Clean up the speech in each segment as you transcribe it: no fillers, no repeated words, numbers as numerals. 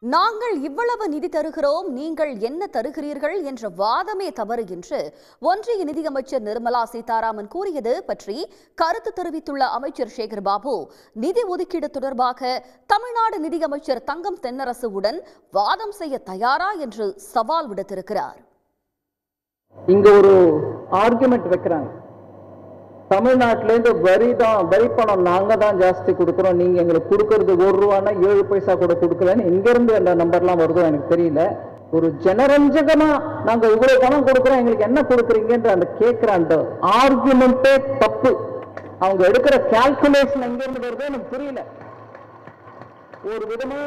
நாங்கள் இவ்வளவு நிதி தருகிறோம், நீங்கள் என்ன தருகிறீர்கள் என்ற வாதமே தவறு என்று ஒன்றிய நிதியமைச்சர் நிர்மலா சீதாராமன் கூறியது பற்றி கருத்து தெரிவித்துள்ள அமைச்சர் சேகர் பாபு, நிதி ஒதுக்கீடு தொடர்பாக தமிழ்நாடு நிதியமைச்சர் தங்கம் தென்னரசுவுடன் வாதம் செய்ய தயாரா என்று சவால் விடுத்திருக்கிறார். இங்க ஒரு ஆர்குமெண்ட் வைக்கிறாங்க. தமிழ்நாட்டிலேருந்து வரி பணம் நாங்க தான் ஜாஸ்தி கொடுக்குறோம், நீங்க எங்களுக்கு கொடுக்கறது ₹1 7 பைசா கூட கொடுக்கலன்னு எங்க இருந்து அந்த நம்பர்லாம் வருதோ எனக்கு தெரியல. ஒரு ஜனரஞ்சகமா நாங்க இவ்வளவு பணம் கொடுக்குறோம், எங்களுக்கு என்ன கொடுக்குறீங்கன்ற அந்த கேட்கிற அந்த ஆர்குமெண்டே தப்பு. அவங்க எடுக்கிற கால்குலேஷன் எங்க இருந்து வருதோ எனக்கு புரியல. ஒரு விதமா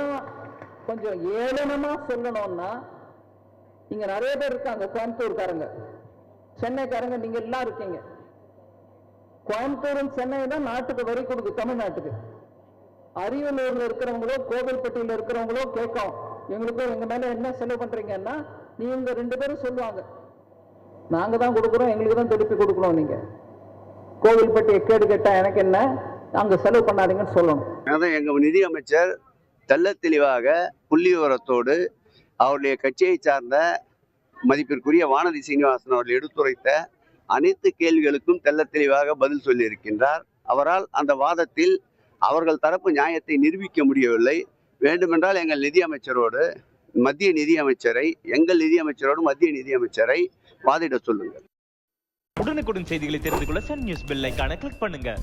கொஞ்சம் ஏளனமா சொல்லணும்னா, இங்க நிறைய பேர் இருக்காங்க, கோயம்புத்தூர்காரங்க, சென்னைக்காரங்க, நீங்க எல்லாம் இருக்கீங்க. கோயம்புத்தூரும் சென்னை தான் நாட்டுக்கு வரி கொடுக்கு, தமிழ்நாட்டுக்கு. அரியலூர்ல இருக்கிறவங்களோ கோவில்பட்டியில இருக்கிறவங்களோ கேட்கும், எங்களுக்கும் எங்க மேல என்ன செலவு பண்றீங்கன்னா, நீங்க 2 பேரும் சொல்லுவாங்க, நாங்க தான் கொடுக்குறோம், எங்களுக்கு தான் திருப்பி கொடுக்கணும். நீங்க கோவில்பட்டியை கேடு கேட்டா எனக்கு என்ன, அங்க செலவு பண்ணாதீங்கன்னு சொல்லணும். எங்க நிதி அமைச்சர் தெள்ள தெளிவாக புள்ளி விவரத்தோடு அவருடைய கட்சியை சார்ந்த மதிப்பிற்குரிய வானதி சீனிவாசன் அவர்கள் எடுத்துரைத்த அனைத்து கேள்விகளுக்கும் தெள்ள தெளிவாக பதில் சொல்லி இருக்கின்றார். அவரால் அந்த வாதத்தில் அவர்கள் தரப்பு நியாயத்தை நிரூபிக்க முடியவில்லை. வேண்டுமென்றால் எங்கள் நிதியமைச்சரோடு மத்திய நிதியமைச்சரை, எங்கள் நிதியமைச்சரோடு மத்திய நிதியமைச்சரை வாதிட சொல்லுங்கள். உடனுக்குடன் செய்திகளை தெரிந்து கொள்ள சன் நியூஸ் பெல் ஐகானை கிளிக் பண்ணுங்க.